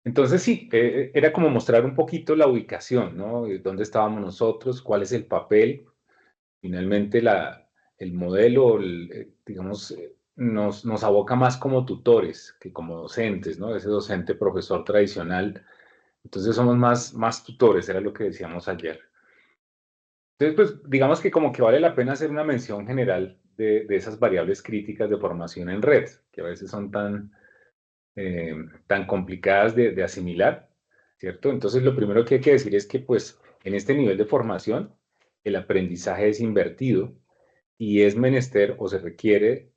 Entonces sí, era como mostrar un poquito la ubicación, ¿no? ¿Dónde estábamos nosotros? ¿Cuál es el papel? Finalmente el modelo, digamos, nos aboca más como tutores que como docentes, ¿no? Ese docente profesor tradicional. Entonces somos más tutores, era lo que decíamos ayer. Entonces, pues digamos que como que vale la pena hacer una mención general de esas variables críticas de formación en red, que a veces son tan complicadas de asimilar, ¿cierto? Entonces, lo primero que hay que decir es que, pues, en este nivel de formación, el aprendizaje es invertido y es menester o se requiere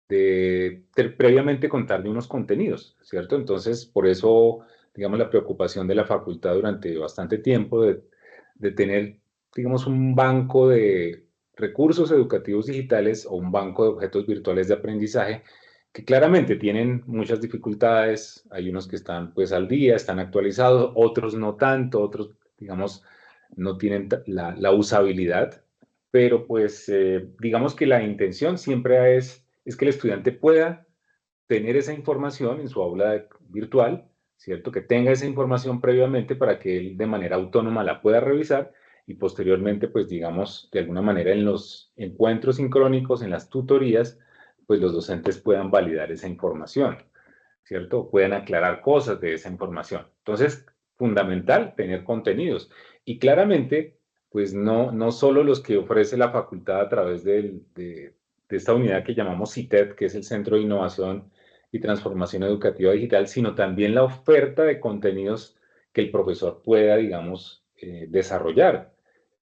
previamente contar de unos contenidos, ¿cierto? Entonces, por eso, digamos, la preocupación de la facultad durante bastante tiempo de tener, digamos, un banco de recursos educativos digitales o un banco de objetos virtuales de aprendizaje que claramente tienen muchas dificultades. Hay unos que están pues al día, están actualizados, otros no tanto, otros, digamos, no tienen la usabilidad, pero pues digamos que la intención siempre es que el estudiante pueda tener esa información en su aula virtual, ¿cierto? Que tenga esa información previamente para que él de manera autónoma la pueda revisar y posteriormente, pues digamos, de alguna manera en los encuentros sincrónicos, en las tutorías, pues los docentes puedan validar esa información, ¿cierto? Puedan aclarar cosas de esa información. Entonces, fundamental tener contenidos. Y claramente, pues no solo los que ofrece la facultad a través de esta unidad que llamamos CITED, que es el Centro de Innovación y Transformación Educativa Digital, sino también la oferta de contenidos que el profesor pueda, digamos, desarrollar,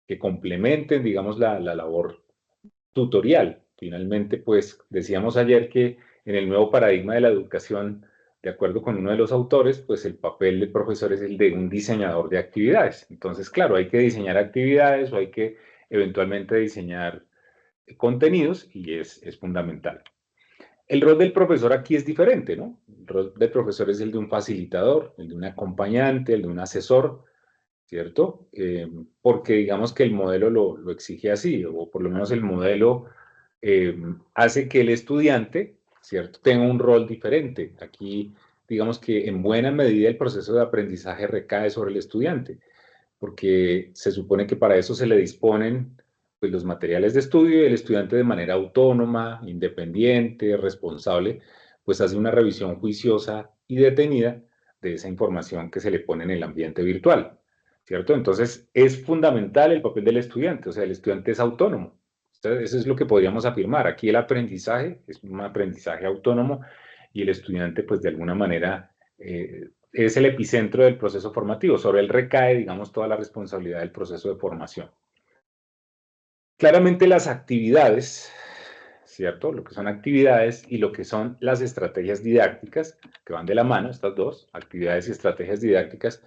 que complementen, digamos, la labor tutorial. Finalmente, pues decíamos ayer que en el nuevo paradigma de la educación, de acuerdo con uno de los autores, pues el papel del profesor es el de un diseñador de actividades. Entonces, claro, hay que diseñar actividades o hay que eventualmente diseñar contenidos y es fundamental. El rol del profesor aquí es diferente, ¿no? El rol del profesor es el de un facilitador, el de un acompañante, el de un asesor, ¿cierto? Porque digamos que el modelo lo exige así, o por lo menos el modelo eh, hace que el estudiante, ¿cierto?, tenga un rol diferente. Aquí, digamos que en buena medida el proceso de aprendizaje recae sobre el estudiante, porque se supone que para eso se le disponen pues, los materiales de estudio y el estudiante de manera autónoma, independiente, responsable, pues hace una revisión juiciosa y detenida de esa información que se le pone en el ambiente virtual, ¿cierto? Entonces es fundamental el papel del estudiante, o sea, el estudiante es autónomo. Entonces, eso es lo que podríamos afirmar. Aquí el aprendizaje es un aprendizaje autónomo y el estudiante, pues de alguna manera, es el epicentro del proceso formativo. Sobre él recae, digamos, toda la responsabilidad del proceso de formación. Claramente las actividades, ¿cierto? Lo que son actividades y lo que son las estrategias didácticas, que van de la mano, estas dos, actividades y estrategias didácticas,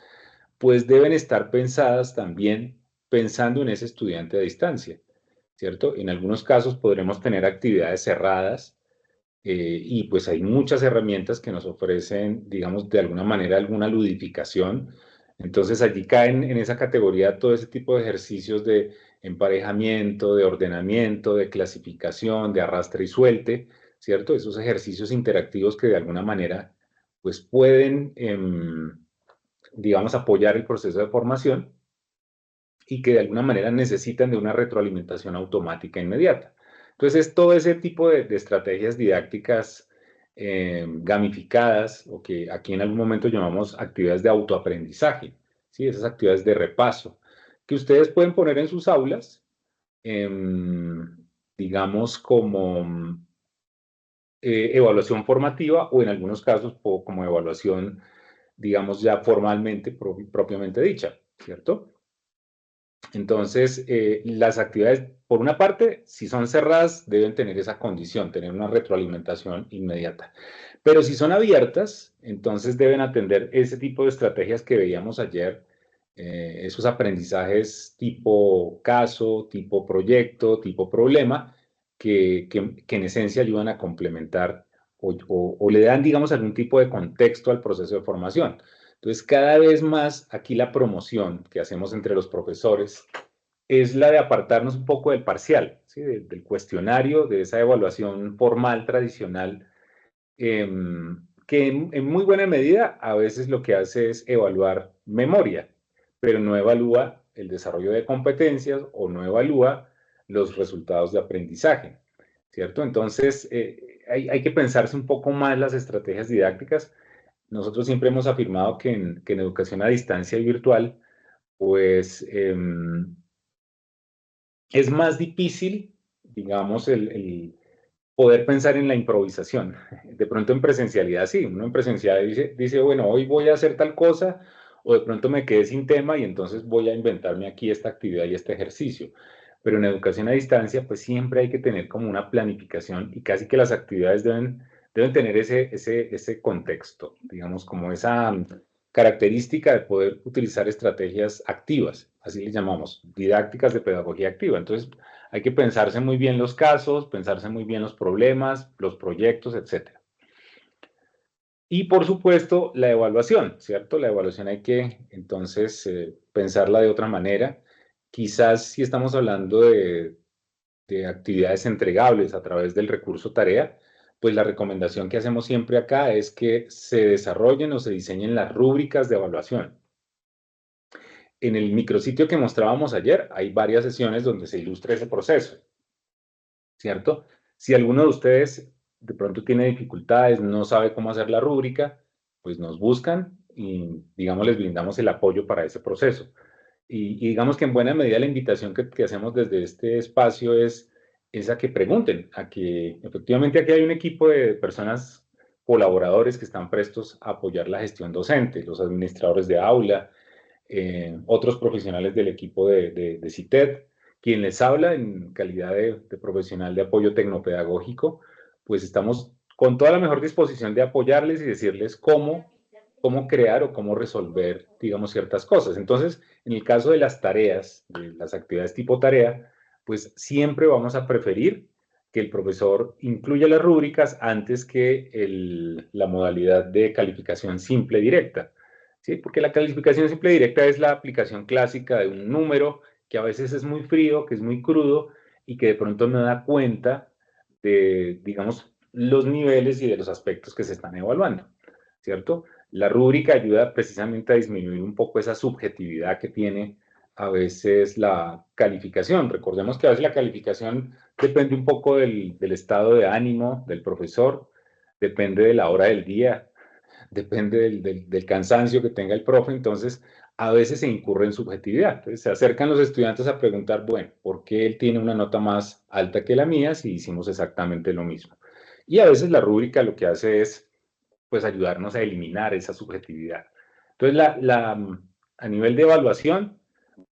pues deben estar pensadas también pensando en ese estudiante a distancia, ¿cierto? En algunos casos podremos tener actividades cerradas y pues hay muchas herramientas que nos ofrecen, digamos, de alguna manera alguna ludificación. Entonces allí caen en esa categoría todo ese tipo de ejercicios de emparejamiento, de ordenamiento, de clasificación, de arrastre y suelte, ¿cierto? Esos ejercicios interactivos que de alguna manera pues pueden, digamos, apoyar el proceso de formación y que de alguna manera necesitan de una retroalimentación automática inmediata. Entonces, es todo ese tipo de estrategias didácticas gamificadas o que aquí en algún momento llamamos actividades de autoaprendizaje, ¿sí? Esas actividades de repaso que ustedes pueden poner en sus aulas, eh, digamos, como evaluación formativa o en algunos casos como evaluación, digamos, ya formalmente, propiamente dicha, ¿cierto? Entonces, las actividades, por una parte, si son cerradas, deben tener esa condición, tener una retroalimentación inmediata. Pero si son abiertas, entonces deben atender ese tipo de estrategias que veíamos ayer, esos aprendizajes tipo caso, tipo proyecto, tipo problema, que en esencia ayudan a complementar o le dan, digamos, algún tipo de contexto al proceso de formación. Entonces, cada vez más aquí la promoción que hacemos entre los profesores es la de apartarnos un poco del parcial, ¿sí? Del cuestionario, de esa evaluación formal tradicional, eh, que en muy buena medida a veces lo que hace es evaluar memoria, pero no evalúa el desarrollo de competencias o no evalúa los resultados de aprendizaje, ¿cierto? Entonces, hay que pensarse un poco más las estrategias didácticas. Nosotros siempre hemos afirmado que en educación a distancia y virtual, pues es más difícil, digamos, el poder pensar en la improvisación. De pronto en presencialidad sí, uno en presencialidad dice, bueno, hoy voy a hacer tal cosa, o de pronto me quedé sin tema y entonces voy a inventarme aquí esta actividad y este ejercicio. Pero en educación a distancia, pues siempre hay que tener como una planificación y casi que las actividades deben tener ese contexto, digamos, como esa característica de poder utilizar estrategias activas, así les llamamos, didácticas de pedagogía activa. Entonces, hay que pensarse muy bien los casos, pensarse muy bien los problemas, los proyectos, etcétera. Y por supuesto, la evaluación, ¿cierto? La evaluación hay que entonces pensarla de otra manera. Quizás si estamos hablando de actividades entregables a través del recurso tarea, pues la recomendación que hacemos siempre acá es que se desarrollen o se diseñen las rúbricas de evaluación. En el micrositio que mostrábamos ayer hay varias sesiones donde se ilustra ese proceso, ¿cierto? Si alguno de ustedes de pronto tiene dificultades, no sabe cómo hacer la rúbrica, pues nos buscan y, digamos, les brindamos el apoyo para ese proceso. Y digamos que en buena medida la invitación que hacemos desde este espacio es a que pregunten, a que efectivamente aquí hay un equipo de personas, colaboradores que están prestos a apoyar la gestión docente, los administradores de aula, otros profesionales del equipo de CITED, quien les habla en calidad de profesional de apoyo tecnopedagógico, pues estamos con toda la mejor disposición de apoyarles y decirles cómo crear o cómo resolver, digamos, ciertas cosas. Entonces, en el caso de las tareas, de las actividades tipo tarea, pues siempre vamos a preferir que el profesor incluya las rúbricas antes que la modalidad de calificación simple directa. ¿Sí? Porque la calificación simple directa es la aplicación clásica de un número que a veces es muy frío, que es muy crudo y que de pronto no da cuenta de, digamos, los niveles y de los aspectos que se están evaluando, ¿cierto? La rúbrica ayuda precisamente a disminuir un poco esa subjetividad que tiene a veces la calificación. Recordemos que a veces la calificación depende un poco del estado de ánimo del profesor, depende de la hora del día, depende del cansancio que tenga el profe, entonces a veces se incurre en subjetividad. Entonces se acercan los estudiantes a preguntar, bueno, ¿por qué él tiene una nota más alta que la mía si hicimos exactamente lo mismo? Y a veces la rúbrica lo que hace es, pues, ayudarnos a eliminar esa subjetividad. Entonces, a nivel de evaluación,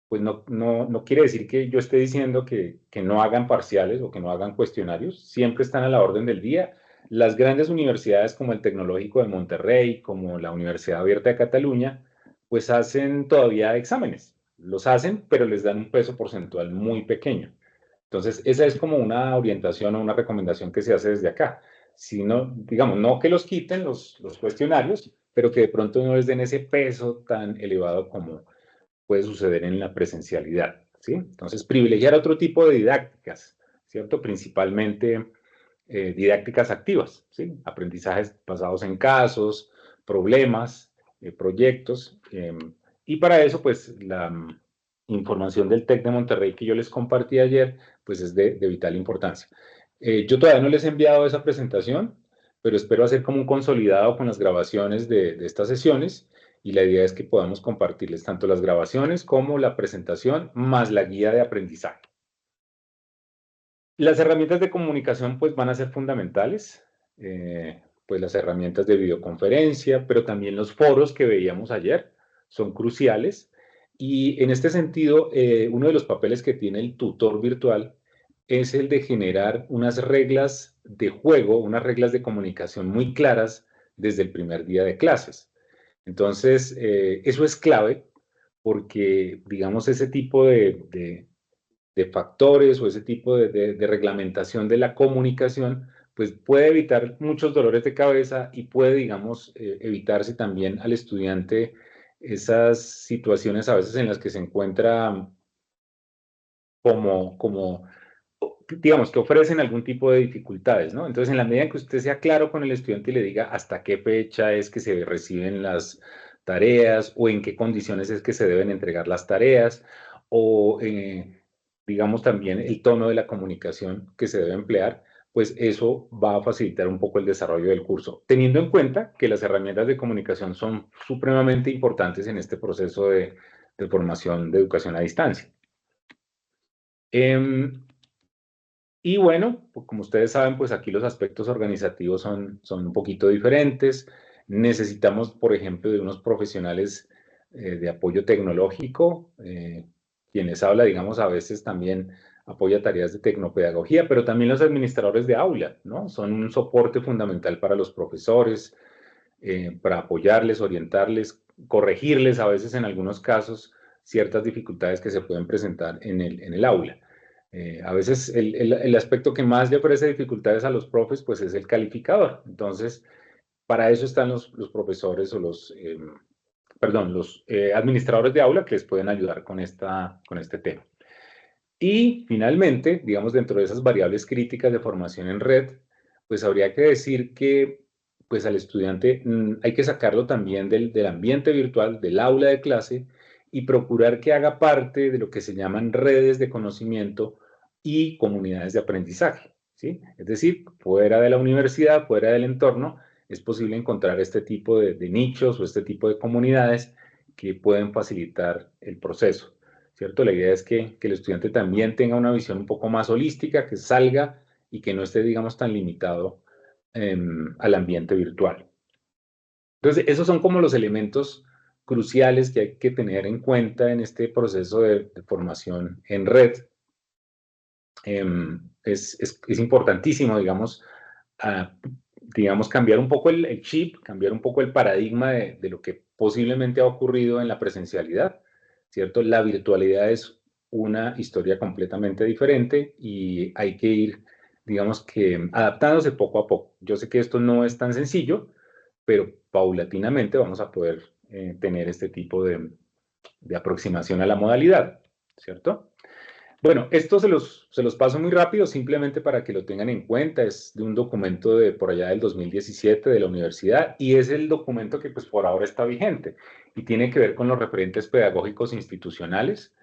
pues no quiere decir que yo esté diciendo que no hagan parciales o que no hagan cuestionarios, siempre están a la orden del día. Las grandes universidades como el Tecnológico de Monterrey, como la Universidad Abierta de Cataluña, pues hacen todavía exámenes. Los hacen, pero les dan un peso porcentual muy pequeño. Entonces, esa es como una orientación o una recomendación que se hace desde acá. Si no, digamos, no que los quiten los cuestionarios, pero que de pronto no les den ese peso tan elevado como puede suceder en la presencialidad, ¿sí? Entonces, privilegiar otro tipo de didácticas, ¿cierto? Principalmente didácticas activas, ¿sí? Aprendizajes basados en casos, problemas, proyectos. Y para eso, pues, la información del TEC de Monterrey que yo les compartí ayer, pues es de vital importancia. Yo todavía no les he enviado esa presentación, pero espero hacer como un consolidado con las grabaciones de estas sesiones y la idea es que podamos compartirles tanto las grabaciones como la presentación más la guía de aprendizaje. Las herramientas de comunicación pues van a ser fundamentales, pues las herramientas de videoconferencia, pero también los foros que veíamos ayer son cruciales y en este sentido uno de los papeles que tiene el tutor virtual es el de generar unas reglas de juego, unas reglas de comunicación muy claras desde el primer día de clases. Entonces, eso es clave porque, digamos, ese tipo de factores o ese tipo de reglamentación de la comunicación, pues puede evitar muchos dolores de cabeza y puede, digamos, evitarse también al estudiante esas situaciones a veces en las que se encuentra como digamos, que ofrecen algún tipo de dificultades, ¿no? Entonces, en la medida en que usted sea claro con el estudiante y le diga hasta qué fecha es que se reciben las tareas o en qué condiciones es que se deben entregar las tareas o, digamos, también el tono de la comunicación que se debe emplear, pues eso va a facilitar un poco el desarrollo del curso, teniendo en cuenta que las herramientas de comunicación son supremamente importantes en este proceso de formación de educación a distancia. Y bueno, pues como ustedes saben, pues aquí los aspectos organizativos son un poquito diferentes. Necesitamos, por ejemplo, de unos profesionales de apoyo tecnológico, quienes habla, digamos, a veces también apoya tareas de tecnopedagogía, pero también los administradores de aula, ¿no? Son un soporte fundamental para los profesores, para apoyarles, orientarles, corregirles a veces en algunos casos ciertas dificultades que se pueden presentar en el aula. A veces el aspecto que más le ofrece dificultades a los profes, pues es el calificador. Entonces, para eso están los profesores o los administradores de aula que les pueden ayudar con este tema. Y finalmente, digamos, dentro de esas variables críticas de formación en red, pues habría que decir que pues al estudiante hay que sacarlo también del ambiente virtual, del aula de clase, y procurar que haga parte de lo que se llaman redes de conocimiento y comunidades de aprendizaje, ¿sí? Es decir, fuera de la universidad, fuera del entorno, es posible encontrar este tipo de nichos o este tipo de comunidades que pueden facilitar el proceso. ¿Cierto? La idea es que el estudiante también tenga una visión un poco más holística, que salga y que no esté, digamos, tan limitado al ambiente virtual. Entonces, esos son como los elementos cruciales que hay que tener en cuenta en este proceso de formación en red. Es importantísimo, digamos, cambiar un poco el chip, cambiar un poco el paradigma de lo que posiblemente ha ocurrido en la presencialidad, ¿cierto? La virtualidad es una historia completamente diferente y hay que ir, digamos que, adaptándose poco a poco. Yo sé que esto no es tan sencillo, pero paulatinamente vamos a poder tener este tipo de aproximación a la modalidad, ¿cierto? Bueno, esto se los paso muy rápido, simplemente para que lo tengan en cuenta. Es de un documento de por allá del 2017 de la universidad y es el documento que pues por ahora está vigente y tiene que ver con los referentes pedagógicos institucionales.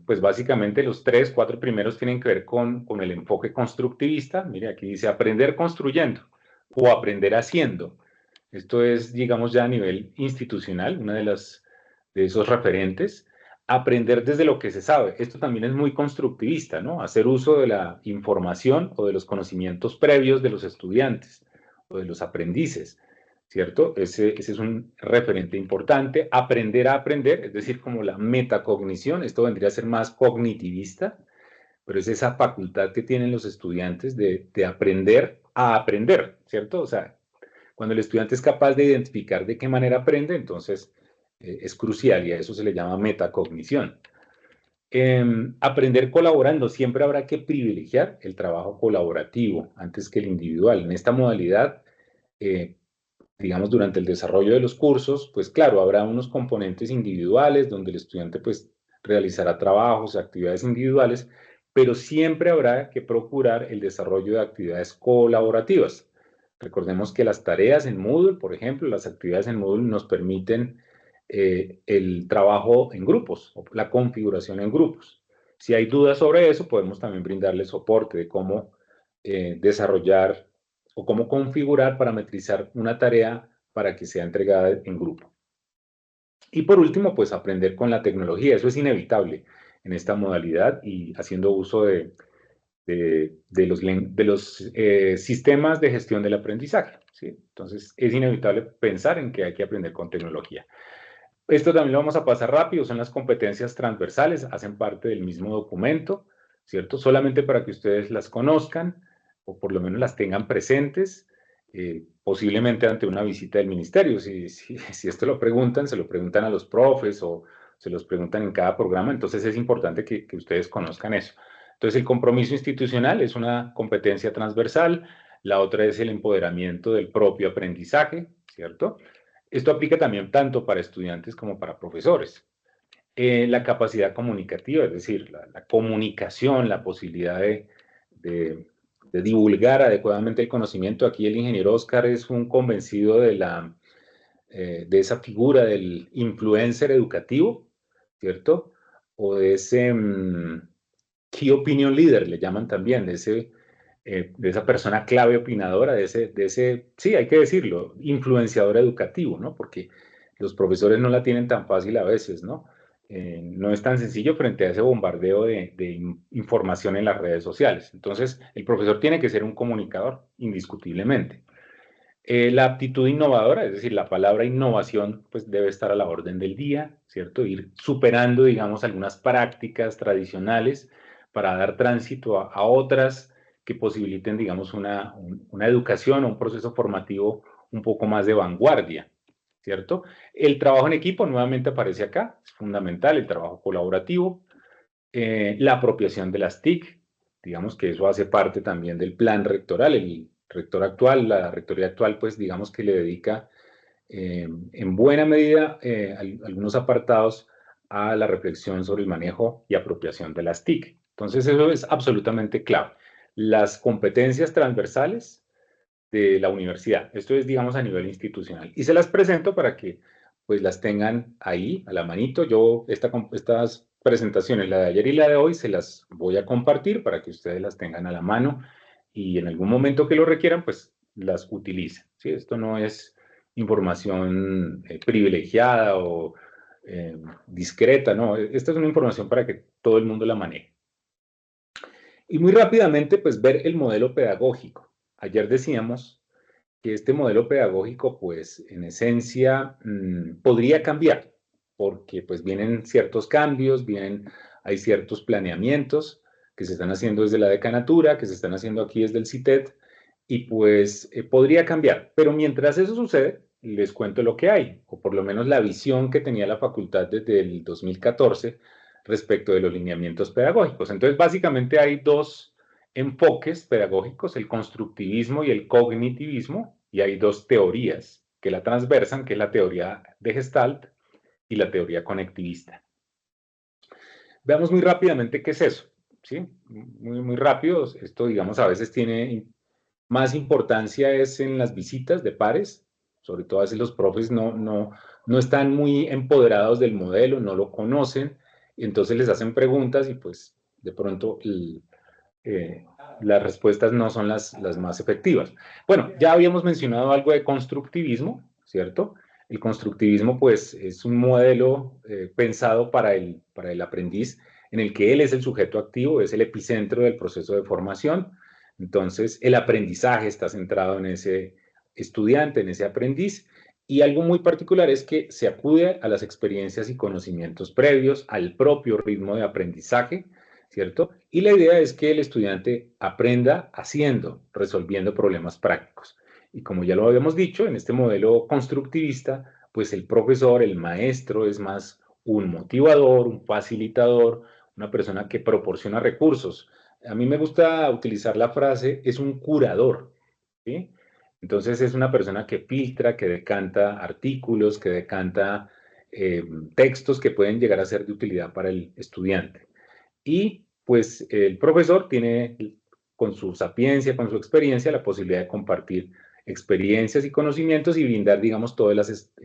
Pues básicamente los 3, 4 primeros tienen que ver con el enfoque constructivista. Mire, aquí dice aprender construyendo o aprender haciendo. Esto es, digamos, ya a nivel institucional, una de esos referentes. Aprender desde lo que se sabe. Esto también es muy constructivista, ¿no? Hacer uso de la información o de los conocimientos previos de los estudiantes o de los aprendices, ¿cierto? Ese es un referente importante. Aprender a aprender, es decir, como la metacognición, esto vendría a ser más cognitivista, pero es esa facultad que tienen los estudiantes de aprender a aprender, ¿cierto? O sea, cuando el estudiante es capaz de identificar de qué manera aprende, entonces es crucial y a eso se le llama metacognición. Aprender colaborando, siempre habrá que privilegiar el trabajo colaborativo antes que el individual. En esta modalidad, eh, digamos, durante el desarrollo de los cursos, pues claro, habrá unos componentes individuales donde el estudiante pues realizará trabajos, actividades individuales, pero siempre habrá que procurar el desarrollo de actividades colaborativas. Recordemos que las tareas en Moodle, por ejemplo, las actividades en Moodle nos permiten el trabajo en grupos, o la configuración en grupos. Si hay dudas sobre eso, podemos también brindarle soporte de cómo desarrollar o cómo configurar, parametrizar una tarea para que sea entregada en grupo. Y por último, pues aprender con la tecnología. Eso es inevitable en esta modalidad y haciendo uso de los sistemas de gestión del aprendizaje, ¿sí? Entonces, es inevitable pensar en que hay que aprender con tecnología. Esto también lo vamos a pasar rápido, son las competencias transversales, hacen parte del mismo documento, ¿cierto? Solamente para que ustedes las conozcan o por lo menos las tengan presentes, posiblemente ante una visita del ministerio. Si esto lo preguntan, se lo preguntan a los profes o se los preguntan en cada programa, entonces es importante que ustedes conozcan eso. Entonces, el compromiso institucional es una competencia transversal, la otra es el empoderamiento del propio aprendizaje, ¿cierto? Esto aplica también tanto para estudiantes como para profesores. La capacidad comunicativa, es decir, la comunicación, la posibilidad de, de divulgar adecuadamente el conocimiento. Aquí el ingeniero Oscar es un convencido de esa figura del influencer educativo, ¿cierto? O de ese key opinion leader, le llaman también, de esa persona clave opinadora, sí, hay que decirlo, influenciador educativo, ¿no? Porque los profesores no la tienen tan fácil a veces, ¿no? No es tan sencillo frente a ese bombardeo de información en las redes sociales. Entonces, el profesor tiene que ser un comunicador, indiscutiblemente. La aptitud innovadora, es decir, la palabra innovación, pues debe estar a la orden del día, ¿cierto? Ir superando, digamos, algunas prácticas tradicionales para dar tránsito a otras que posibiliten, digamos, una educación o un proceso formativo un poco más de vanguardia, ¿cierto? El trabajo en equipo nuevamente aparece acá, es fundamental, el trabajo colaborativo, la apropiación de las TIC, digamos que eso hace parte también del plan rectoral. El rector actual, la rectoría actual, pues digamos que le dedica en buena medida algunos apartados a la reflexión sobre el manejo y apropiación de las TIC. Entonces eso es absolutamente clave. Las competencias transversales de la universidad. Esto es, digamos, a nivel institucional. Y se las presento para que pues las tengan ahí a la manito. Yo estas presentaciones, la de ayer y la de hoy, se las voy a compartir para que ustedes las tengan a la mano y en algún momento que lo requieran, pues las utilicen. ¿Sí? Esto no es información privilegiada o discreta, no. Esta es una información para que todo el mundo la maneje. Y muy rápidamente, pues ver el modelo pedagógico. Ayer decíamos que este modelo pedagógico, pues en esencia, podría cambiar, porque pues vienen ciertos cambios, hay ciertos planeamientos que se están haciendo desde la decanatura, que se están haciendo aquí desde el CITED, y pues podría cambiar. Pero mientras eso sucede, les cuento lo que hay, o por lo menos la visión que tenía la facultad desde el 2014 respecto de los lineamientos pedagógicos. Entonces, básicamente hay dos enfoques pedagógicos, el constructivismo y el cognitivismo, y hay dos teorías que la transversan, que es la teoría de Gestalt y la teoría conectivista. Veamos muy rápidamente qué es eso, ¿sí? Muy rápido. Esto, digamos, a veces tiene más importancia es en las visitas de pares, sobre todo a veces los profes no están muy empoderados del modelo, no lo conocen, y entonces les hacen preguntas y pues de pronto eh, las respuestas no son las más efectivas. Bueno, ya habíamos mencionado algo de constructivismo, ¿cierto? El constructivismo, pues, es un modelo pensado para el aprendiz en el que él es el sujeto activo, es el epicentro del proceso de formación. Entonces, el aprendizaje está centrado en ese estudiante, en ese aprendiz. Y algo muy particular es que se acude a las experiencias y conocimientos previos, al propio ritmo de aprendizaje, ¿cierto? Y la idea es que el estudiante aprenda haciendo, resolviendo problemas prácticos. Y como ya lo habíamos dicho, en este modelo constructivista, pues el profesor, el maestro, es más un motivador, un facilitador, una persona que proporciona recursos. A mí me gusta utilizar la frase, es un curador, ¿sí? Entonces es una persona que filtra, que decanta artículos, que decanta textos que pueden llegar a ser de utilidad para el estudiante. Y pues el profesor tiene con su sapiencia, con su experiencia, la posibilidad de compartir experiencias y conocimientos y brindar, digamos, todo el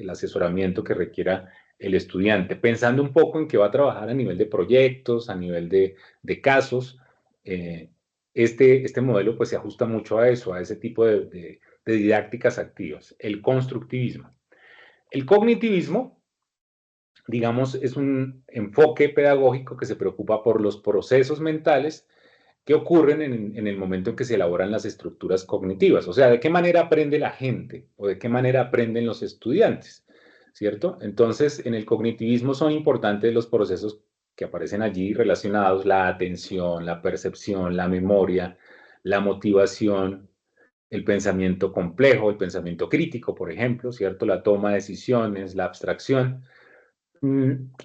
asesoramiento que requiera el estudiante, pensando un poco en que va a trabajar a nivel de proyectos, a nivel de casos. Eh, este modelo pues se ajusta mucho a eso, a ese tipo de didácticas activas, el constructivismo. El cognitivismo, digamos, es un enfoque pedagógico que se preocupa por los procesos mentales que ocurren en el momento en que se elaboran las estructuras cognitivas. O sea, de qué manera aprende la gente o de qué manera aprenden los estudiantes, ¿cierto? Entonces, en el cognitivismo son importantes los procesos que aparecen allí relacionados, la atención, la percepción, la memoria, la motivación, el pensamiento complejo, el pensamiento crítico, por ejemplo, ¿cierto? La toma de decisiones, la abstracción.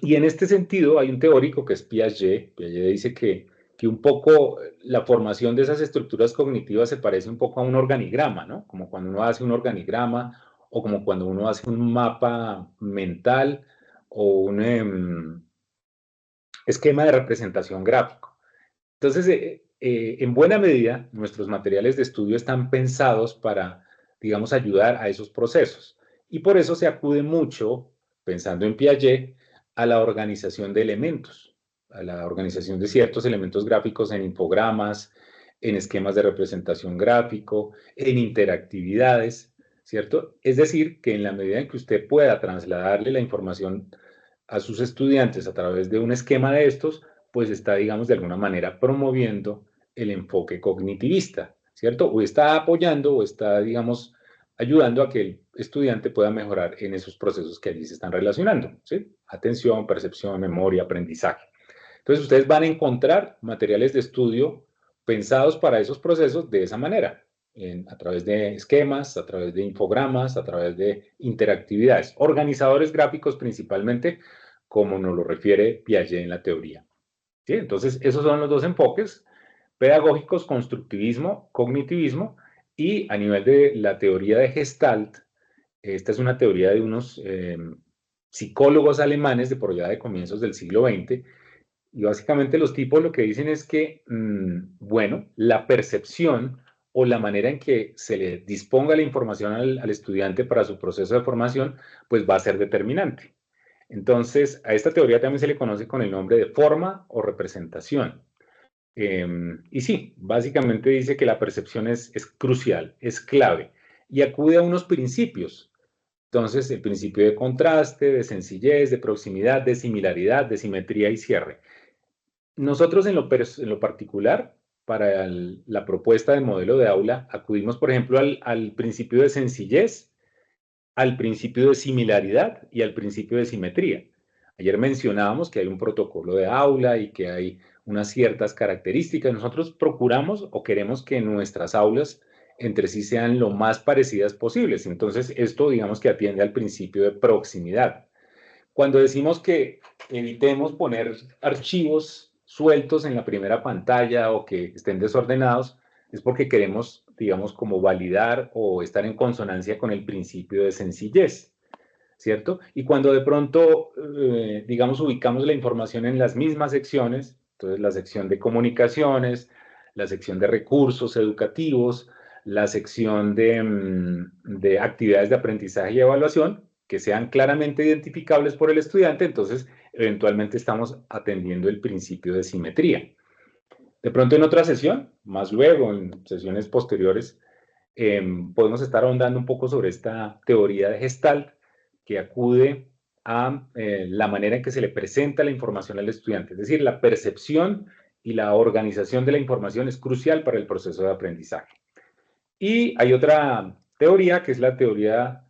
Y en este sentido hay un teórico que es Piaget. Piaget dice que un poco la formación de esas estructuras cognitivas se parece un poco a un organigrama, ¿no? Como cuando uno hace un organigrama o como cuando uno hace un mapa mental o esquema de representación gráfico. Entonces, en buena medida, nuestros materiales de estudio están pensados para, digamos, ayudar a esos procesos. Y por eso se acude mucho, pensando en Piaget, a la organización de elementos, a la organización de ciertos elementos gráficos en infogramas, en esquemas de representación gráfico, en interactividades, ¿cierto? Es decir, que en la medida en que usted pueda trasladarle la información a sus estudiantes a través de un esquema de estos, pues está, digamos, de alguna manera promoviendo el enfoque cognitivista, ¿cierto? O está apoyando o está, digamos, ayudando a que el estudiante pueda mejorar en esos procesos que allí se están relacionando, ¿sí? Atención, percepción, memoria, aprendizaje. Entonces, ustedes van a encontrar materiales de estudio pensados para esos procesos de esa manera, a través de esquemas, a través de infogramas, a través de interactividades, organizadores gráficos principalmente, como nos lo refiere Piaget en la teoría. ¿Sí? Entonces, esos son los dos enfoques pedagógicos, constructivismo, cognitivismo, y a nivel de la teoría de Gestalt, esta es una teoría de unos psicólogos alemanes de por allá de comienzos del siglo XX, y básicamente los tipos lo que dicen es que, bueno, la percepción o la manera en que se le disponga la información al estudiante para su proceso de formación, pues va a ser determinante. Entonces, a esta teoría también se le conoce con el nombre de forma o representación. Y sí, básicamente dice que la percepción es crucial, es clave, y acude a unos principios. Entonces, el principio de contraste, de sencillez, de proximidad, de similaridad, de simetría y cierre. Nosotros en lo particular, para la propuesta de modelo de aula, acudimos, por ejemplo, al principio de sencillez, al principio de similaridad y al principio de simetría. Ayer mencionábamos que hay un protocolo de aula y que hay unas ciertas características. Nosotros procuramos o queremos que nuestras aulas entre sí sean lo más parecidas posibles. Entonces, esto digamos que atiende al principio de proximidad. Cuando decimos que evitemos poner archivos sueltos en la primera pantalla o que estén desordenados, es porque queremos, digamos, como validar o estar en consonancia con el principio de sencillez, ¿cierto? Y cuando de pronto, digamos, ubicamos la información en las mismas secciones, entonces la sección de comunicaciones, la sección de recursos educativos, la sección de actividades de aprendizaje y evaluación, que sean claramente identificables por el estudiante, entonces eventualmente estamos atendiendo el principio de simetría. De pronto en otra sesión, más luego, en sesiones posteriores, podemos estar ahondando un poco sobre esta teoría de Gestalt que acude a la manera en que se le presenta la información al estudiante. Es decir, la percepción y la organización de la información es crucial para el proceso de aprendizaje. Y hay otra teoría, que es la teoría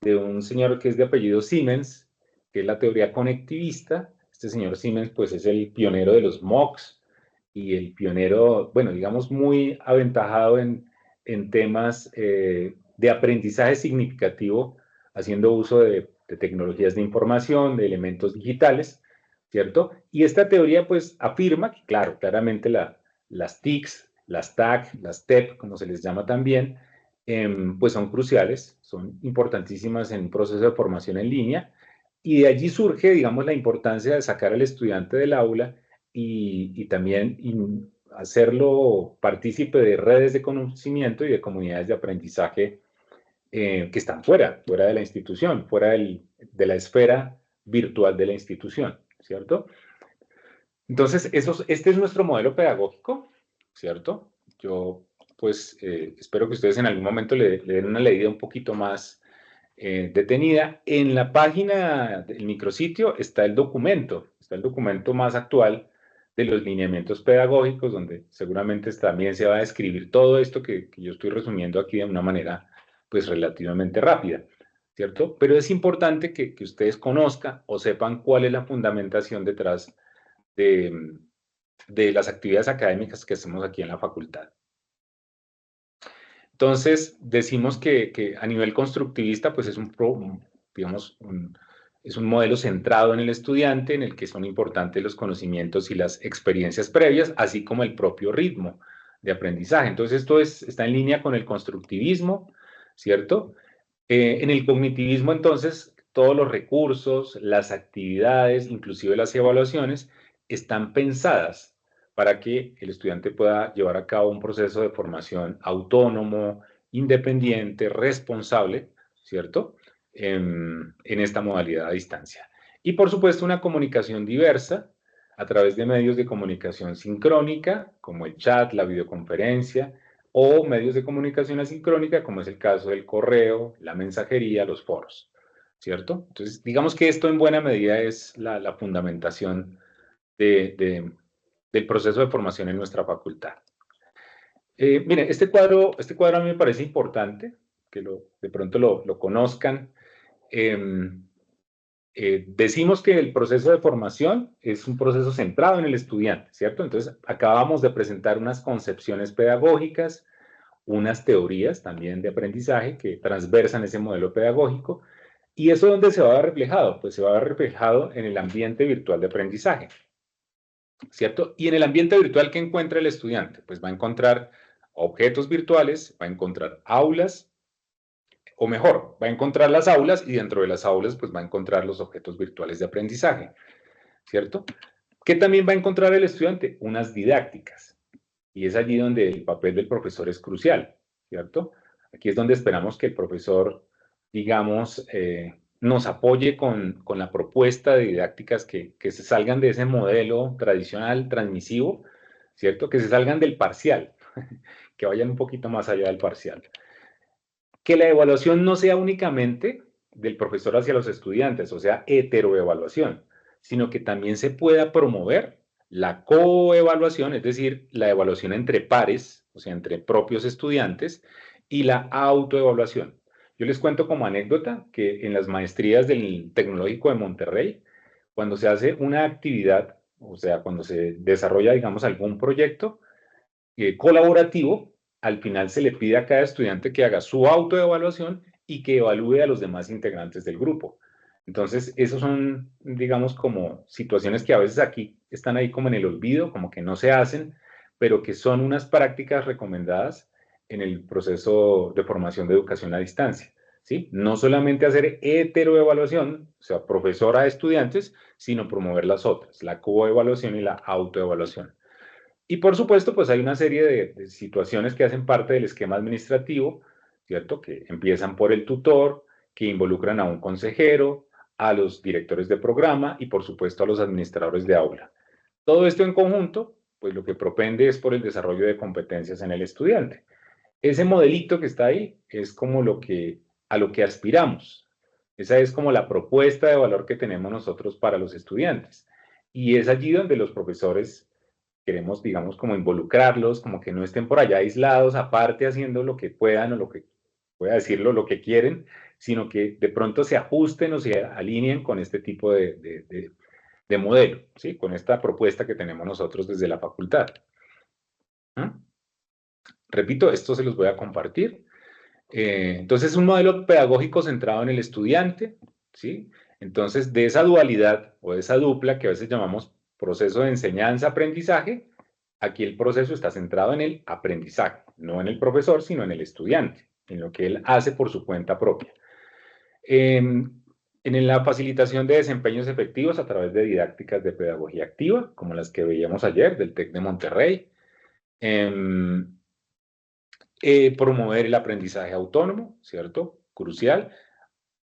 de un señor que es de apellido Siemens, que es la teoría conectivista. Este señor Siemens, pues, es el pionero de los MOOCs y el pionero, bueno, digamos, muy aventajado en temas de aprendizaje significativo, haciendo uso de tecnologías de información, de elementos digitales, ¿cierto? Y esta teoría, pues, afirma que, claro, claramente las TICs, las TAC, las TEP, como se les llama también, pues son cruciales, son importantísimas en un proceso de formación en línea, y de allí surge, digamos, la importancia de sacar al estudiante del aula y también hacerlo partícipe de redes de conocimiento y de comunidades de aprendizaje que están fuera de la institución, de la esfera virtual de la institución, ¿cierto? Entonces, este es nuestro modelo pedagógico, ¿cierto? Yo, pues, espero que ustedes en algún momento le den una leída un poquito más detenida. En la página del micrositio está el documento más actual de los lineamientos pedagógicos, donde seguramente también se va a describir todo esto que yo estoy resumiendo aquí de una manera, pues, relativamente rápida, ¿cierto? Pero es importante que ustedes conozcan o sepan cuál es la fundamentación detrás de, de las actividades académicas que hacemos aquí en la facultad. Entonces, decimos que a nivel constructivista, pues es digamos, es un modelo centrado en el estudiante, en el que son importantes los conocimientos y las experiencias previas, así como el propio ritmo de aprendizaje. Entonces, esto está en línea con el constructivismo, ¿cierto? En el cognitivismo, entonces, todos los recursos, las actividades, inclusive las evaluaciones, están pensadas para que el estudiante pueda llevar a cabo un proceso de formación autónomo, independiente, responsable, ¿cierto? En esta modalidad a distancia. Y por supuesto una comunicación diversa a través de medios de comunicación sincrónica, como el chat, la videoconferencia, o medios de comunicación asincrónica, como es el caso del correo, la mensajería, los foros, ¿cierto? Entonces, digamos que esto en buena medida es la fundamentación del proceso de formación en nuestra facultad. Miren, este cuadro a mí me parece importante, que de pronto lo conozcan. Decimos que el proceso de formación es un proceso centrado en el estudiante, ¿cierto? Entonces, acabamos de presentar unas concepciones pedagógicas, unas teorías también de aprendizaje que transversan ese modelo pedagógico. ¿Y eso dónde se va a ver reflejado? Pues se va a ver reflejado en el ambiente virtual de aprendizaje, ¿cierto? Y en el ambiente virtual, ¿qué encuentra el estudiante? Pues va a encontrar objetos virtuales, va a encontrar aulas, o mejor, va a encontrar las aulas y dentro de las aulas pues va a encontrar los objetos virtuales de aprendizaje, ¿cierto? ¿Qué también va a encontrar el estudiante? Unas didácticas. Y es allí donde el papel del profesor es crucial, ¿cierto? Aquí es donde esperamos que el profesor, digamos, nos apoye con la propuesta de didácticas que se salgan de ese modelo tradicional, transmisivo, ¿cierto? Que se salgan del parcial, que vayan un poquito más allá del parcial. Que la evaluación no sea únicamente del profesor hacia los estudiantes, o sea, heteroevaluación, sino que también se pueda promover la coevaluación, es decir, la evaluación entre pares, o sea, entre propios estudiantes, y la autoevaluación. Yo les cuento como anécdota que en las maestrías del Tecnológico de Monterrey, cuando se hace una actividad, o sea, cuando se desarrolla, digamos, algún proyecto, colaborativo, al final se le pide a cada estudiante que haga su autoevaluación y que evalúe a los demás integrantes del grupo. Entonces, esos son, digamos, como situaciones que a veces aquí están ahí como en el olvido, como que no se hacen, pero que son unas prácticas recomendadas en el proceso de formación de educación a distancia. ¿Sí? No solamente hacer heteroevaluación, o sea, profesor a estudiantes, sino promover las otras, la coevaluación y la autoevaluación. Y por supuesto, pues hay una serie de situaciones que hacen parte del esquema administrativo, ¿cierto? Que empiezan por el tutor, que involucran a un consejero, a los directores de programa y por supuesto a los administradores de aula. Todo esto en conjunto, pues lo que propende es por el desarrollo de competencias en el estudiante. Ese modelito que está ahí es como a lo que aspiramos. Esa es como la propuesta de valor que tenemos nosotros para los estudiantes. Y es allí donde los profesores queremos, digamos, como involucrarlos, como que no estén por allá aislados, aparte haciendo lo que puedan o lo que pueda decirlo, lo que quieren, sino que de pronto se ajusten o se alineen con este tipo de modelo, ¿sí? Con esta propuesta que tenemos nosotros desde la facultad. ¿Ah? Repito, esto se los voy a compartir. Entonces, un modelo pedagógico centrado en el estudiante, ¿sí? Entonces, de esa dualidad o de esa dupla que a veces llamamos proceso de enseñanza-aprendizaje, aquí el proceso está centrado en el aprendizaje, no en el profesor, sino en el estudiante, en lo que él hace por su cuenta propia. En la facilitación de desempeños efectivos a través de didácticas de pedagogía activa, como las que veíamos ayer del TEC de Monterrey. Promover el aprendizaje autónomo, ¿cierto? Crucial.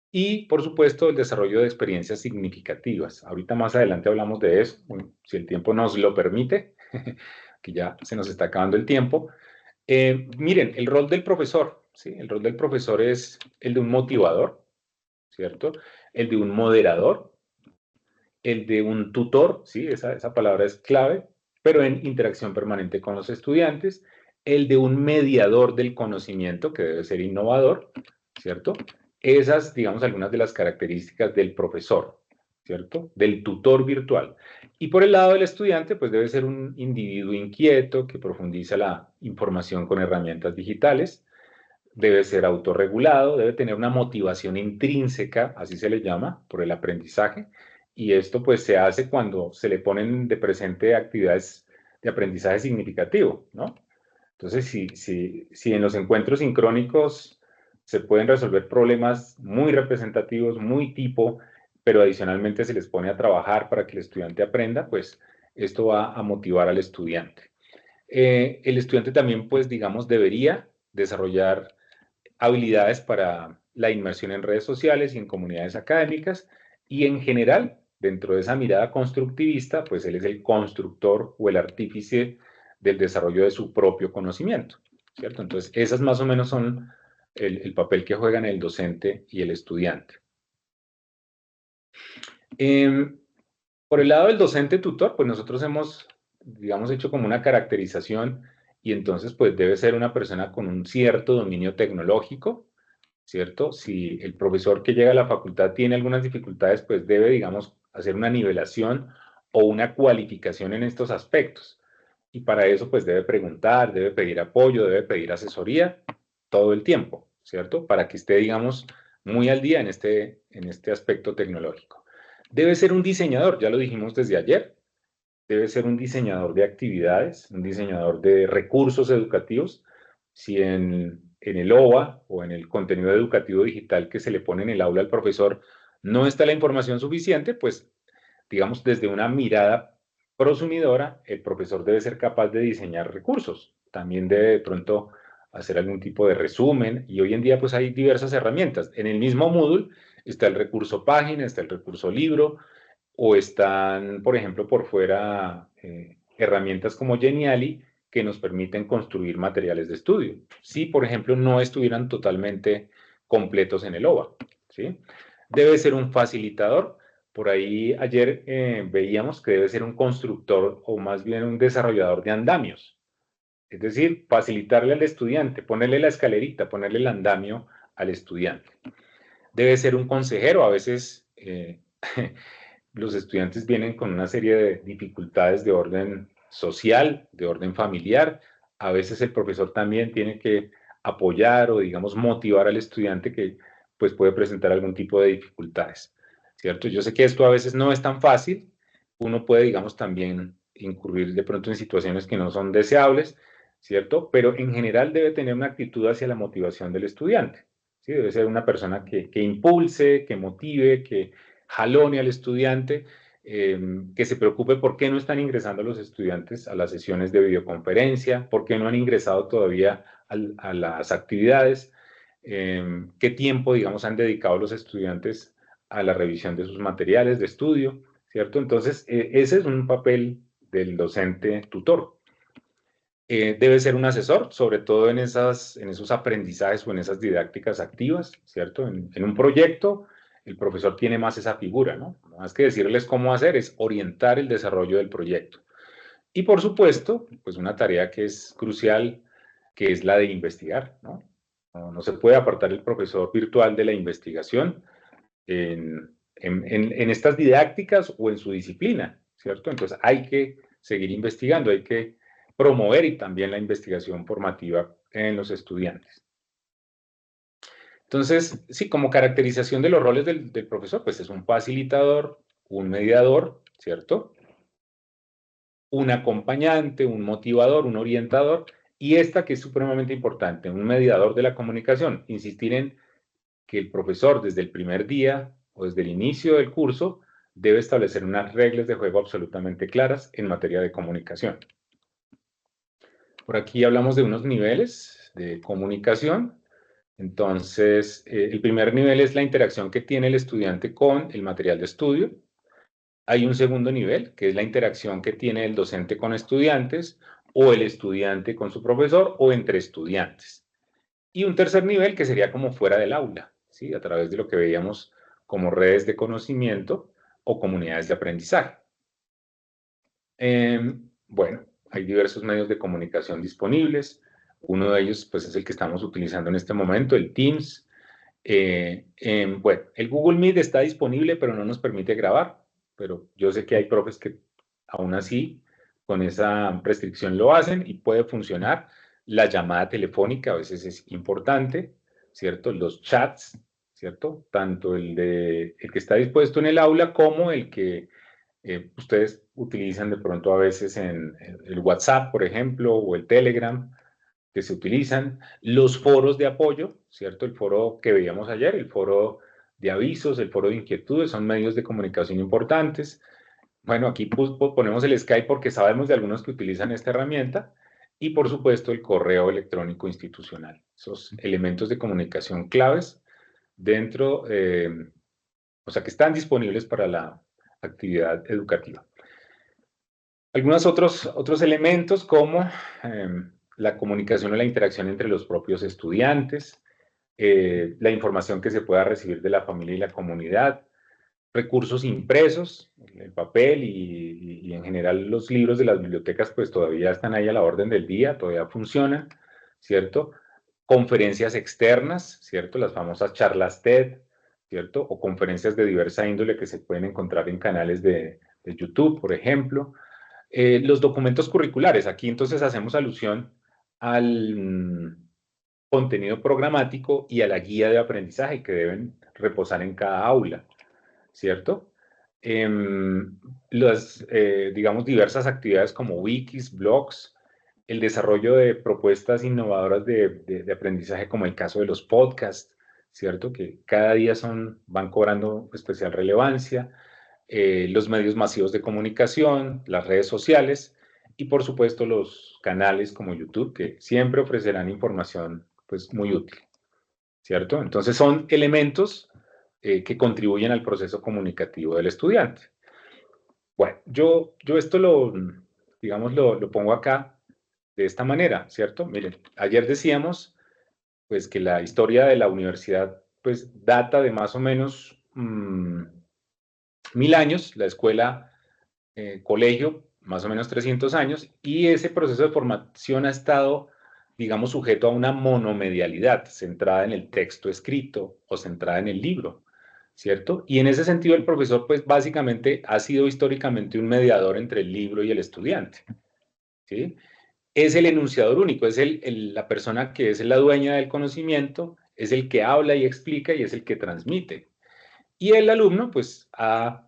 Y, por supuesto, el desarrollo de experiencias significativas. Ahorita más adelante hablamos de eso, si el tiempo nos lo permite, que ya se nos está acabando el tiempo. Miren, el rol del profesor, ¿sí? El rol del profesor es el de un motivador, ¿cierto? El de un moderador, el de un tutor, ¿sí? Esa palabra es clave, pero en interacción permanente con los estudiantes, el de un mediador del conocimiento, que debe ser innovador, ¿cierto? Esas, digamos, algunas de las características del profesor, ¿cierto? Del tutor virtual. Y por el lado del estudiante, pues debe ser un individuo inquieto que profundiza la información con herramientas digitales, debe ser autorregulado, debe tener una motivación intrínseca, así se le llama, por el aprendizaje, y esto pues se hace cuando se le ponen de presente actividades de aprendizaje significativo, ¿no? Entonces, si en los encuentros sincrónicos se pueden resolver problemas muy representativos, muy tipo, pero adicionalmente se les pone a trabajar para que el estudiante aprenda, pues esto va a motivar al estudiante. El estudiante también, pues, digamos, debería desarrollar habilidades para la inmersión en redes sociales y en comunidades académicas, y en general, dentro de esa mirada constructivista, pues él es el constructor o el artífice del desarrollo de su propio conocimiento, ¿cierto? Entonces, esas más o menos son el papel que juegan el docente y el estudiante. Por el lado del docente tutor, pues nosotros hemos, digamos, hecho como una caracterización, y entonces pues debe ser una persona con un cierto dominio tecnológico, ¿cierto? Si el profesor que llega a la facultad tiene algunas dificultades, pues debe, digamos, hacer una nivelación o una cualificación en estos aspectos. Y para eso, pues debe preguntar, debe pedir apoyo, debe pedir asesoría todo el tiempo, ¿cierto? Para que esté, digamos, muy al día en este aspecto tecnológico. Debe ser un diseñador, ya lo dijimos desde ayer, debe ser un diseñador de actividades, un diseñador de recursos educativos. Si en el OVA o en el contenido educativo digital que se le pone en el aula al profesor no está la información suficiente, pues digamos desde una mirada prosumidora, el profesor debe ser capaz de diseñar recursos. También debe de pronto hacer algún tipo de resumen, y hoy en día pues hay diversas herramientas. En el mismo Moodle está el recurso página, está el recurso libro, o están, por ejemplo, por fuera herramientas como Geniali que nos permiten construir materiales de estudio. Si, por ejemplo, no estuvieran totalmente completos en el OVA, ¿sí? Debe ser un facilitador. Por ahí ayer veíamos que debe ser un constructor o más bien un desarrollador de andamios. Es decir, facilitarle al estudiante, ponerle la escalerita, ponerle el andamio al estudiante. Debe ser un consejero. A veces los estudiantes vienen con una serie de dificultades de orden social, de orden familiar. A veces el profesor también tiene que apoyar o, digamos, motivar al estudiante que pues puede presentar algún tipo de dificultades, ¿cierto? Yo sé que esto a veces no es tan fácil. Uno puede, digamos, también incurrir de pronto en situaciones que no son deseables, ¿cierto? Pero en general debe tener una actitud hacia la motivación del estudiante, ¿sí? Debe ser una persona que impulse, que motive, que jalone al estudiante, que se preocupe por qué no están ingresando los estudiantes a las sesiones de videoconferencia, por qué no han ingresado todavía a las actividades, qué tiempo, digamos, han dedicado los estudiantes a la revisión de sus materiales de estudio, ¿cierto? Entonces, ese es un papel del docente tutor. Debe ser un asesor, sobre todo en esos aprendizajes o en esas didácticas activas, ¿cierto? En un proyecto, el profesor tiene más esa figura, ¿no? Más que decirles cómo hacer, es orientar el desarrollo del proyecto. Y por supuesto, pues una tarea que es crucial, que es la de investigar, ¿no? No se puede apartar el profesor virtual de la investigación en estas didácticas o en su disciplina, ¿cierto? Entonces hay que seguir investigando, hay que promover y también la investigación formativa en los estudiantes. Entonces, sí, como caracterización de los roles del profesor, pues es un facilitador, un mediador, ¿cierto? Un acompañante, un motivador, un orientador, y esta que es supremamente importante, un mediador de la comunicación. Insistir en que el profesor desde el primer día o desde el inicio del curso debe establecer unas reglas de juego absolutamente claras en materia de comunicación. Por aquí hablamos de unos niveles de comunicación. Entonces, el primer nivel es la interacción que tiene el estudiante con el material de estudio. Hay un segundo nivel, que es la interacción que tiene el docente con estudiantes, o el estudiante con su profesor, o entre estudiantes. Y un tercer nivel que sería como fuera del aula, ¿sí? A través de lo que veíamos como redes de conocimiento o comunidades de aprendizaje. Bueno, hay diversos medios de comunicación disponibles. Uno de ellos pues, es el que estamos utilizando en este momento, el Teams. Bueno, el Google Meet está disponible, pero no nos permite grabar. Pero yo sé que hay profes que aún así con esa restricción lo hacen y puede funcionar. La llamada telefónica a veces es importante, ¿cierto? Los chats, ¿cierto? Tanto el que está dispuesto en el aula como el que ustedes utilizan de pronto a veces en el WhatsApp, por ejemplo, o el Telegram, que se utilizan. Los foros de apoyo, ¿cierto? El foro que veíamos ayer, el foro de avisos, el foro de inquietudes, son medios de comunicación importantes. Bueno, aquí ponemos el Skype porque sabemos de algunos que utilizan esta herramienta y por supuesto el correo electrónico institucional. Esos elementos de comunicación claves dentro, o sea, que están disponibles para la actividad educativa. Algunos otros elementos como eh, la comunicación o la interacción entre los propios estudiantes, la información que se pueda recibir de la familia y la comunidad, recursos impresos, el papel y en general los libros de las bibliotecas pues todavía están ahí a la orden del día, todavía funcionan, ¿cierto? Conferencias externas, ¿cierto? Las famosas charlas TED, ¿cierto? O conferencias de diversa índole que se pueden encontrar en canales de YouTube, por ejemplo. Los documentos curriculares, aquí entonces hacemos alusión al contenido programático y a la guía de aprendizaje que deben reposar en cada aula, ¿cierto? Digamos, diversas actividades como wikis, blogs, el desarrollo de propuestas innovadoras de aprendizaje, como el caso de los podcasts, ¿cierto? Que cada día van cobrando especial relevancia, los medios masivos de comunicación, las redes sociales y, por supuesto, los canales como YouTube, que siempre ofrecerán información, pues, muy útil, ¿cierto? Entonces, son elementos que contribuyen al proceso comunicativo del estudiante. Bueno, yo esto digamos, lo pongo acá de esta manera, ¿cierto? Miren, ayer decíamos, pues, que la historia de la universidad, pues, data de más o menos 1000 años, la escuela, colegio, más o menos 300 años, y ese proceso de formación ha estado, digamos, sujeto a una monomedialidad, centrada en el texto escrito o centrada en el libro, ¿cierto? Y en ese sentido el profesor, pues básicamente ha sido históricamente un mediador entre el libro y el estudiante, ¿sí? Es el enunciador único, es la persona que es la dueña del conocimiento, es el que habla y explica y es el que transmite. Y el alumno, pues, ha,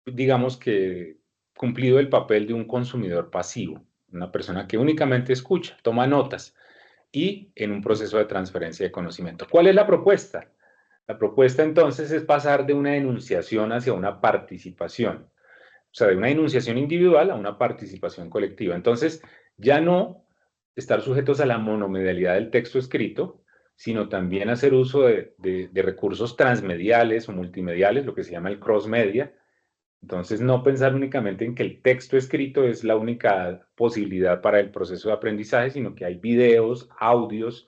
digamos que, cumplido el papel de un consumidor pasivo, una persona que únicamente escucha, toma notas y en un proceso de transferencia de conocimiento. ¿Cuál es la propuesta? La propuesta entonces es pasar de una enunciación hacia una participación, o sea, de una enunciación individual a una participación colectiva. Entonces, ya no estar sujetos a la monomedialidad del texto escrito, sino también hacer uso de recursos transmediales o multimediales, lo que se llama el cross-media. Entonces, no pensar únicamente en que el texto escrito es la única posibilidad para el proceso de aprendizaje, sino que hay videos, audios,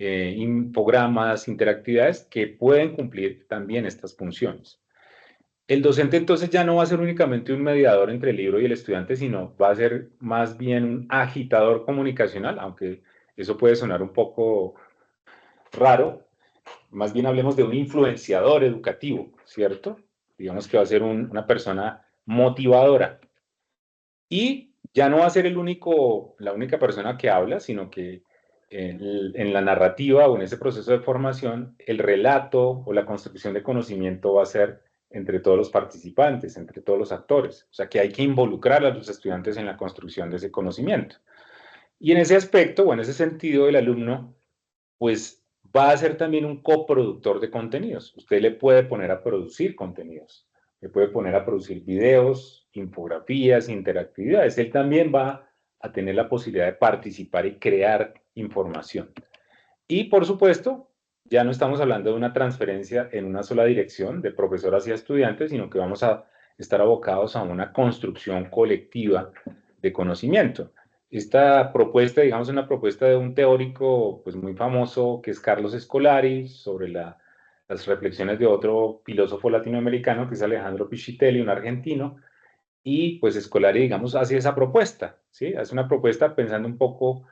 infogramas, interactividades que pueden cumplir también estas funciones. El docente entonces ya no va a ser únicamente un mediador entre el libro y el estudiante, sino va a ser más bien un agitador comunicacional, aunque eso puede sonar un poco raro. Más bien hablemos de un influenciador educativo, ¿cierto? Digamos que va a ser una persona motivadora. Y ya no va a ser la única persona que habla, sino que en la narrativa o en ese proceso de formación, el relato o la construcción de conocimiento va a ser entre todos los participantes, entre todos los actores. O sea que hay que involucrar a los estudiantes en la construcción de ese conocimiento. Y en ese aspecto o en ese sentido, el alumno, pues va a ser también un coproductor de contenidos. Usted le puede poner a producir contenidos, le puede poner a producir videos, infografías, interactividades. Él también va a tener la posibilidad de participar y crear información. Y por supuesto, ya no estamos hablando de una transferencia en una sola dirección de profesor hacia estudiantes, sino que vamos a estar abocados a una construcción colectiva de conocimiento. Esta propuesta, digamos, es una propuesta de un teórico pues, muy famoso que es Carlos Scolari, sobre las reflexiones de otro filósofo latinoamericano que es Alejandro Piscitelli, un argentino, y pues Scolari, digamos, hace esa propuesta, ¿sí? Hace una propuesta pensando un poco,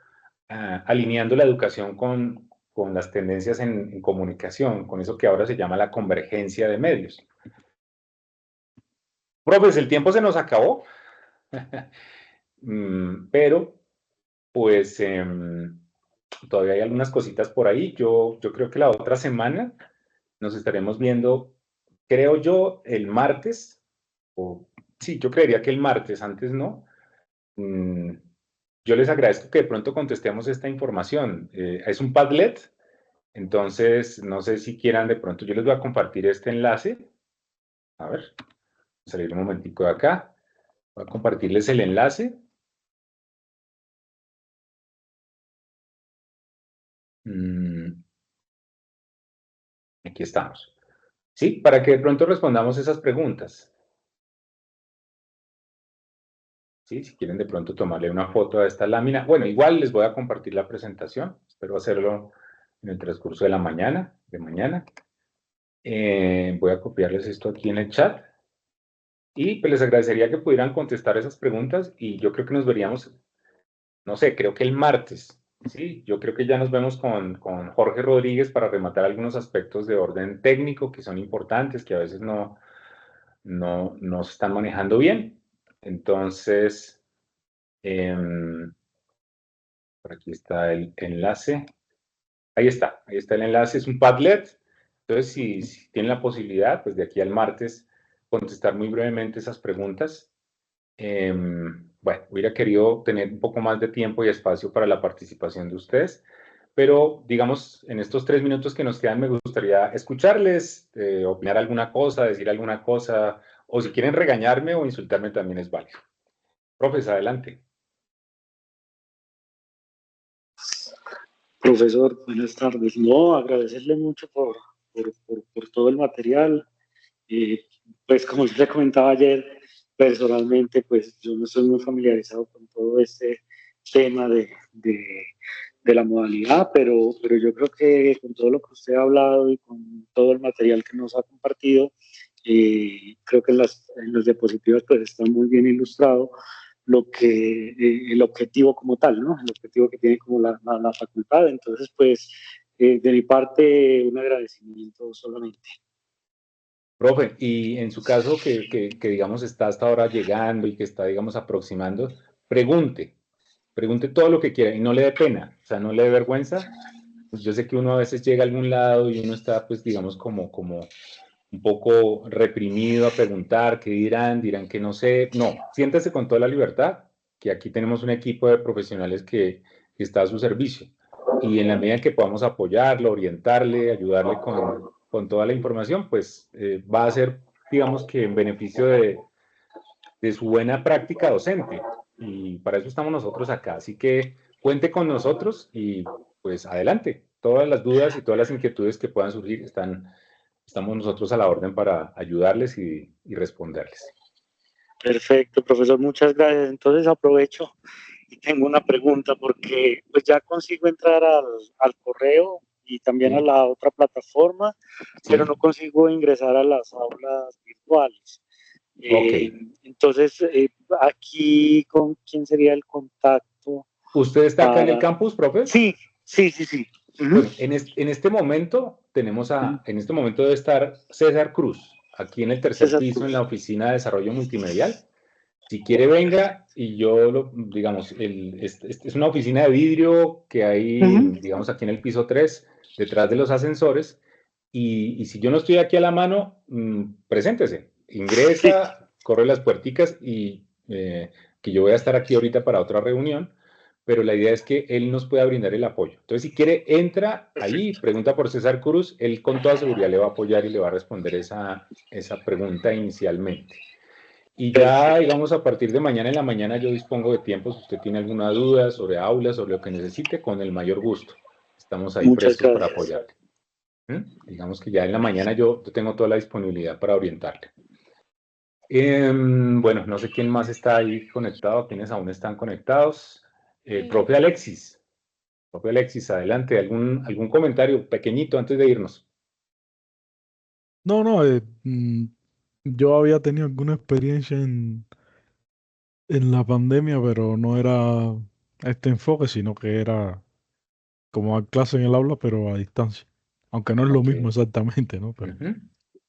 alineando la educación con las tendencias en comunicación, con eso que ahora se llama la convergencia de medios. Profes, el tiempo se nos acabó, pero pues todavía hay algunas cositas por ahí. Yo creo que la otra semana nos estaremos viendo, creo yo, el martes, o sí, yo creería que el martes, antes no. Mm, yo les agradezco que de pronto contestemos esta información. Es un Padlet, entonces no sé si quieran de pronto, yo les voy a compartir este enlace. A ver, salir un momentico de acá. Voy a compartirles el enlace. Aquí estamos. Sí, para que de pronto respondamos esas preguntas. ¿Sí? Si quieren de pronto tomarle una foto a esta lámina. Bueno, igual les voy a compartir la presentación. Espero hacerlo en el transcurso de la mañana, voy a copiarles esto aquí en el chat. Y pues les agradecería que pudieran contestar esas preguntas y yo creo que nos veríamos, no sé, creo que el martes. Sí, yo creo que ya nos vemos con Jorge Rodríguez para rematar algunos aspectos de orden técnico que son importantes, que a veces no se están manejando bien. Entonces, por aquí está el enlace. Ahí está el enlace, es un Padlet. Entonces, si tienen la posibilidad, pues de aquí al martes, contestar muy brevemente esas preguntas. Bueno, hubiera querido tener un poco más de tiempo y espacio para la participación de ustedes, pero digamos, en estos 3 minutos que nos quedan, me gustaría escucharles, opinar alguna cosa, decir alguna cosa, o si quieren regañarme o insultarme también es válido. Profes, adelante. Profesor, buenas tardes. No, agradecerle mucho por todo el material. Pues como yo le comentaba ayer, personalmente, pues yo no estoy muy familiarizado con todo este tema de la modalidad, pero yo creo que con todo lo que usted ha hablado y con todo el material que nos ha compartido, creo que en las diapositivas pues está muy bien ilustrado el objetivo como tal, ¿no? El objetivo que tiene como la facultad. Entonces, pues, de mi parte, un agradecimiento solamente. Profe, y en su caso que digamos está hasta ahora llegando y que está, digamos, aproximando, pregunte todo lo que quiera y no le dé pena, o sea, no le dé vergüenza. Pues yo sé que uno a veces llega a algún lado y uno está, pues, digamos, como un poco reprimido a preguntar qué dirán que no sé. No, siéntase con toda la libertad, que aquí tenemos un equipo de profesionales que está a su servicio. Y en la medida que podamos apoyarlo, orientarle, ayudarle con toda la información, pues va a ser, digamos que en beneficio de su buena práctica docente. Y para eso estamos nosotros acá. Así que cuente con nosotros y pues adelante. Todas las dudas y todas las inquietudes que puedan surgir estamos nosotros a la orden para ayudarles y responderles. Perfecto, profesor, muchas gracias. Entonces aprovecho y tengo una pregunta porque pues ya consigo entrar al correo y también a Sí, la otra plataforma, pero sí, no consigo ingresar a las aulas virtuales. ok. Eh, entonces, aquí, ¿con quién sería el contacto ¿Usted está acá en el para...? campus, profe? Sí, sí, sí, sí. Uh-huh. Bueno, en este momento Uh-huh. en este momento debe estar César Cruz, aquí en el tercer César piso en la Cruz. oficina de desarrollo multimedial. Si quiere, venga y yo, digamos, es una oficina de vidrio que hay, Uh-huh. digamos, aquí en el piso 3 detrás de los ascensores. Y si yo no estoy aquí a la mano, preséntese, Sí, ingresa, corre las puerticas y que yo voy a estar aquí ahorita para otra reunión, pero la idea es que él nos pueda brindar el apoyo. Entonces, si quiere, entra ahí, perfecto. pregunta por César Cruz, él con toda seguridad le va a apoyar y le va a responder esa pregunta inicialmente. Y ya, Perfecto. digamos, a partir de mañana en la mañana yo dispongo de tiempo. Si usted tiene alguna duda sobre aulas, sobre lo que necesite, con el mayor gusto. Estamos ahí Muchas prestos para gracias. apoyarle. Digamos que ya en la mañana yo tengo toda la disponibilidad para orientarle. Bueno, no sé quién más está ahí conectado, quiénes aún están conectados. Profe Alexis. Profe Alexis, adelante. ¿Algún comentario pequeñito antes de irnos? No, no, yo había tenido alguna experiencia en la pandemia, pero no era este enfoque, sino que era como dar clase en el aula, pero a distancia. Aunque no es lo Ok. mismo exactamente, ¿no? Ujú.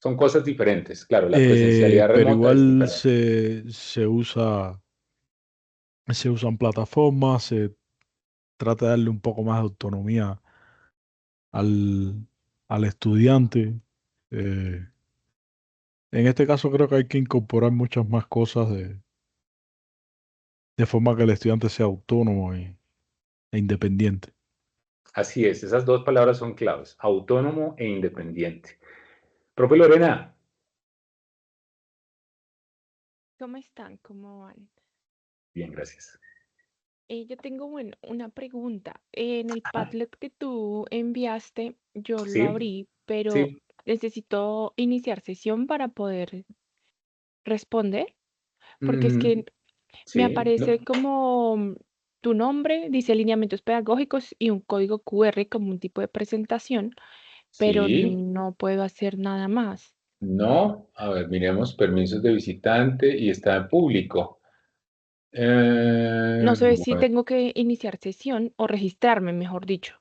Son cosas diferentes. Claro, la presencialidad Pero remota es igual diferente. se usan plataformas, se trata de darle un poco más de autonomía al, al estudiante. Eh, en este caso creo que hay que incorporar muchas más cosas de forma que el estudiante sea autónomo e independiente. Así es, esas dos palabras son claves, autónomo e independiente. Profe Lorena, ¿Cómo están? ¿Cómo van? Bien, gracias. Yo tengo, bueno, una pregunta. En el Padlet que tú enviaste, yo lo Sí, abrí, pero sí, necesito iniciar sesión para poder responder, porque es mm, que me sí, aparece como tu nombre, dice lineamientos pedagógicos y un código QR como un tipo de presentación, pero sí, no puedo hacer nada más. no. A ver, miremos permisos de visitante y está en público. No sé si Bueno, tengo que iniciar sesión o registrarme, mejor dicho,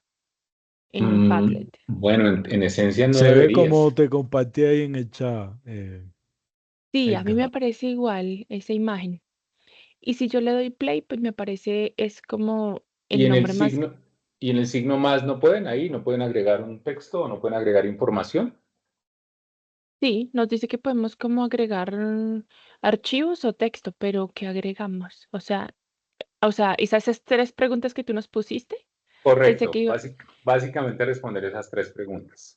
en Padlet. bueno, en esencia no Se ve como deberías. te compartí ahí en el chat, Sí, a mí me Edgar. aparece igual esa imagen. Y si yo le doy play, pues me aparece, es como Y el en el nombre más. signo, y en el signo más no pueden ahí, no pueden agregar un texto o no pueden agregar información. Sí, nos dice que podemos como agregar archivos o texto, pero ¿qué agregamos? O sea, esas tres preguntas que tú nos pusiste, pensé que Correcto, iba, básicamente responder esas tres preguntas.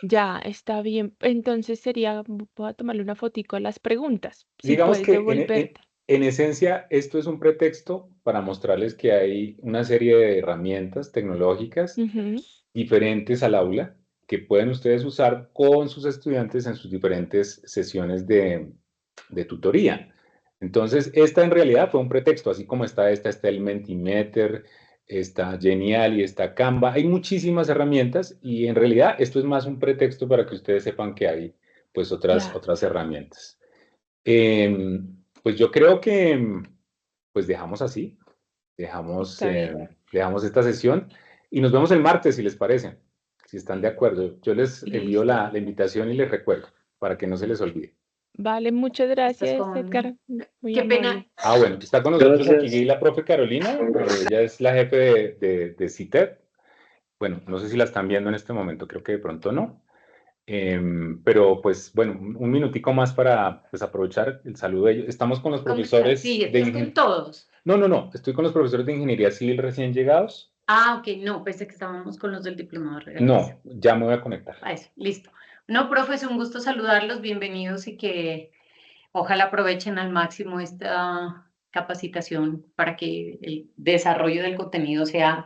ya está bien. Entonces sería, voy a tomarle una fotico a las preguntas, si Digamos puedes que devolverte. en esencia esto es un pretexto para mostrarles que hay una serie de herramientas tecnológicas Ujú, diferentes al aula que pueden ustedes usar con sus estudiantes en sus diferentes sesiones de tutoría. Entonces, esta en realidad fue un pretexto, así como está el Mentimeter, está Genial y está Canva. Hay muchísimas herramientas y en realidad esto es más un pretexto para que ustedes sepan que hay pues ya, otras herramientas. Pues yo creo que pues dejamos así, está bien. dejamos esta sesión y nos vemos el martes, si les parece, si están de acuerdo. Yo les envío Listo. la invitación y les recuerdo para que no se les olvide. Vale, muchas Estás gracias, con... Edgar. Muy Qué pena. amable. Ah, bueno, está con nosotros Gracias. aquí la profe Carolina, ella es la jefe de CITED. Bueno, no sé si la están viendo en este momento, creo que de pronto no. Pero pues bueno, un minutico más para pues, aprovechar el saludo de ellos. Estamos con los ¿Cómo estás? profesores Sí, de estás con todos. No, estoy con los profesores de ingeniería civil recién llegados. Ah, ok, no, pensé que estábamos con los del diplomado de regaliz. No, ya me voy a conectar. Ah, eso, listo. No, profe, es un gusto saludarlos, bienvenidos y que ojalá aprovechen al máximo esta capacitación para que el desarrollo del contenido sea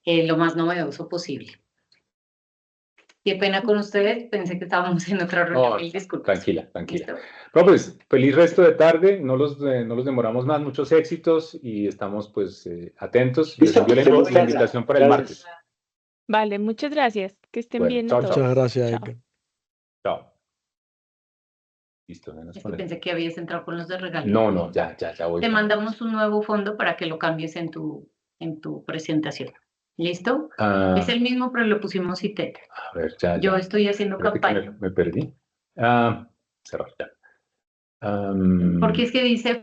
lo más novedoso posible. Qué pena con ustedes, pensé que estábamos en otra reunión, No, mil disculpas. tranquila, tranquila. ¿Listo? No, pues feliz resto de tarde, no los demoramos más, muchos éxitos y estamos pues atentos. Les Listo, envío feliz la tarde. invitación para el Gracias. martes. Vale, muchas gracias. Que estén Bueno, bien a chao, Muchas chao. todos. gracias, Chao. Edgar. Chao. Listo, ya nos Es que conectamos. pensé que habías entrado con los de regaliz. No, ya voy. Te mandamos un nuevo fondo para que lo cambies en tu presentación. ¿Listo? Es el mismo, pero lo pusimos CITED. A ver, ya. Yo estoy haciendo Espérate que campaña. me perdí. Cerrar ya. Porque es que dice